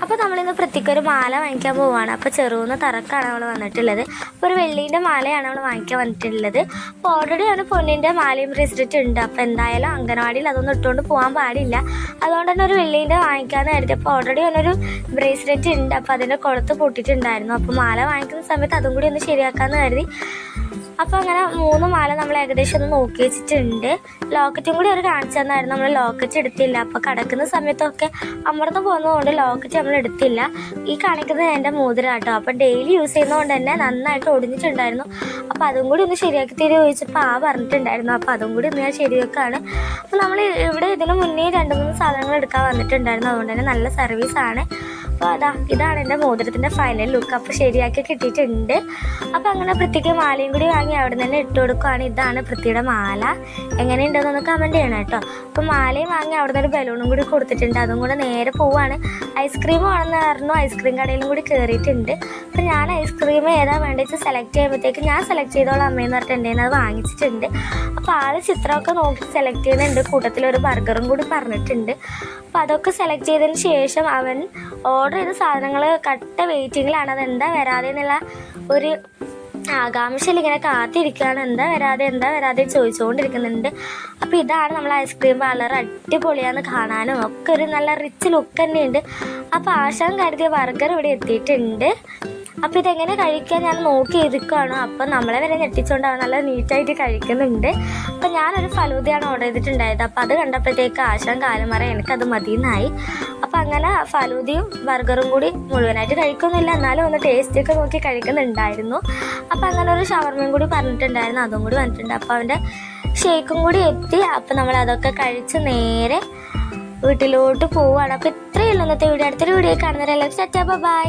അപ്പോൾ നമ്മളിന്ന് പ്രത്യേക മാല വാങ്ങിക്കാൻ പോവുകയാണ്. അപ്പോൾ ചെറുന്ന് തറക്കാണ് നമ്മൾ വന്നിട്ടുള്ളത്. അപ്പോൾ ഒരു വെള്ളീൻ്റെ മാലയാണ് നമ്മൾ വാങ്ങിക്കാൻ വന്നിട്ടുള്ളത്. അപ്പോൾ ഓൾറെഡി അവന് പൊന്നിൻ്റെ മാലയും ബ്രേസ്ലെറ്റ് ഉണ്ട്. അപ്പോൾ എന്തായാലും അംഗനവാടിയിൽ അതൊന്നും ഇട്ടുകൊണ്ട് പോകാൻ പാടില്ല. അതുകൊണ്ട് തന്നെ ഒരു വെള്ളീൻ്റെ വാങ്ങിക്കാമെന്ന് കരുതി. അപ്പോൾ ഓൾറെഡി അവനൊരു ബ്രേസ്ലെറ്റ് ഉണ്ട്. അപ്പോൾ അതിൻ്റെ കുളത്ത് പൊട്ടിയിട്ടുണ്ടായിരുന്നു. അപ്പോൾ മാല വാങ്ങിക്കുന്ന സമയത്ത് അതും കൂടി ഒന്ന് ശരിയാക്കാമെന്ന് കരുതി. അപ്പോൾ അങ്ങനെ 3 മാല നമ്മൾ ഏകദേശം ഒന്ന് നോക്കി വെച്ചിട്ടുണ്ട്. ലോക്കറ്റും കൂടി അവർ കാണിച്ചു തന്നായിരുന്നു. നമ്മൾ ലോക്കറ്റ് എടുത്തില്ല. അപ്പോൾ കിടക്കുന്ന സമയത്തൊക്കെ അമർന്ന് പോകുന്നതുകൊണ്ട് ലോക്കറ്റ് നമ്മൾ എടുത്തില്ല. ഈ കാണിക്കുന്നത് എൻ്റെ മോതിരം കേട്ടോ. അപ്പോൾ ഡെയിലി യൂസ് ചെയ്യുന്നതുകൊണ്ട് തന്നെ നന്നായിട്ട് ഒടിഞ്ഞിട്ടുണ്ടായിരുന്നു. അപ്പോൾ അതും കൂടി ഒന്ന് ശരിയാക്കി തരുമോ ചോദിച്ചപ്പോൾ പറഞ്ഞിട്ടുണ്ടായിരുന്നു. അപ്പോൾ അതും കൂടി ഒന്ന് ഞാൻ ശരിയാക്കാണ്. അപ്പോൾ നമ്മൾ ഇവിടെ ഇതിന് മുന്നേ 2-3 സാധനങ്ങൾ എടുക്കാൻ വന്നിട്ടുണ്ടായിരുന്നു. അതുകൊണ്ട് തന്നെ നല്ല സർവീസാണ്. അപ്പോൾ ഇതാണ് എൻ്റെ മോതിരത്തിൻ്റെ ഫൈനൽ ലുക്ക്. അപ്പോൾ ശരിയാക്കി കിട്ടിയിട്ടുണ്ട്. അപ്പോൾ അങ്ങനെ പ്രത്യേക മാലയും കൂടി വാങ്ങി അവിടെ നിന്ന് തന്നെ ഇട്ട് കൊടുക്കുകയാണ്. ഇതാണ് പൃഥ്വിയുടെ മാല. എങ്ങനെയുണ്ടെന്നൊന്ന് കമൻറ്റ് ചെയ്യണം കേട്ടോ. അപ്പോൾ മാലയും വാങ്ങി അവിടെ നിന്ന് ഒരു ബലൂണും കൂടി കൊടുത്തിട്ടുണ്ട്. അതും കൂടെ നേരെ പോവാണ്. ഐസ്ക്രീം ആണെന്ന് പറഞ്ഞു ഐസ്ക്രീം കടയിലും കൂടി കയറിയിട്ടുണ്ട്. അപ്പോൾ ഞാൻ ഐസ്ക്രീം ഏതാ വേണ്ടത് സെലക്ട് ചെയ്യുമ്പോഴത്തേക്ക് ഞാൻ സെലക്ട് ചെയ്തോളാം അമ്മയെന്ന് പറഞ്ഞിട്ടുണ്ടെങ്കിൽ അത് വാങ്ങിച്ചിട്ടുണ്ട്. അപ്പോൾ ചിത്രമൊക്കെ നോക്കി സെലക്ട് ചെയ്യുന്നുണ്ട്. കൂട്ടത്തിലൊരു ബർഗറും കൂടി പറഞ്ഞിട്ടുണ്ട്. അപ്പോൾ അതൊക്കെ സെലക്ട് ചെയ്തതിന് ശേഷം അവൻ ഓർഡർ ചെയ്ത സാധനങ്ങൾ കട്ട വെയിറ്റിങ്ങിലാണ്. അതെന്താ വരാതെ എന്നുള്ള ഒരു ആകാംക്ഷയിൽ ഇങ്ങനെ കാത്തിരിക്കുകയാണ്. എന്താ വരാതെ ചോദിച്ചുകൊണ്ടിരിക്കുന്നുണ്ട്. അപ്പോൾ ഇതാണ് നമ്മൾ ഐസ്ക്രീം പാർലർ. അടിപൊളിയാന്ന് കാണാനും ഒക്കെ ഒരു നല്ല റിച്ച് ലുക്ക് തന്നെയുണ്ട്. അപ്പോൾ ആശാൻ കരുതിയ ബർഗർ ഇവിടെ എത്തിയിട്ടുണ്ട്. അപ്പോൾ ഇതെങ്ങനെ കഴിക്കാൻ ഞാൻ നോക്കി ഇരിക്കുകയാണ്. അപ്പോൾ നമ്മളെ വരെ ഞെട്ടിച്ചുകൊണ്ട് നല്ല നീറ്റായിട്ട് കഴിക്കുന്നുണ്ട്. അപ്പോൾ ഞാനൊരു ഫലൂദയാണ് ഓർഡർ ചെയ്തിട്ടുണ്ടായത്. അപ്പോൾ അത് കണ്ടപ്പോഴത്തേക്ക് ആശാൻ കാലം മറ എനിക്കത് മതിയെന്നായി. അപ്പോൾ അങ്ങനെ ഫലൂദയും ബർഗറും കൂടി മുഴുവനായിട്ട് കഴിക്കുന്നില്ല, എന്നാലും ഒന്ന് ടേസ്റ്റൊക്കെ നോക്കി കഴിക്കുന്നുണ്ടായിരുന്നു. അപ്പോൾ അങ്ങനെ ഒരു ഷവർമയും കൂടി പറഞ്ഞിട്ടുണ്ടായിരുന്നു. അതും കൂടി വന്നിട്ടുണ്ട്. അപ്പോൾ അവൻ്റെ ഷേക്കും കൂടി എത്തി. അപ്പോൾ നമ്മളതൊക്കെ കഴിച്ച് നേരെ വീട്ടിലോട്ട് പോവുകയാണ്. അപ്പോൾ ഇത്രയേ ഉള്ളൂ ഇന്നത്തെ വീഡിയോ. അടുത്തൊരു വീഡിയോ കാണുന്നവരെല്ലാം ബൈ.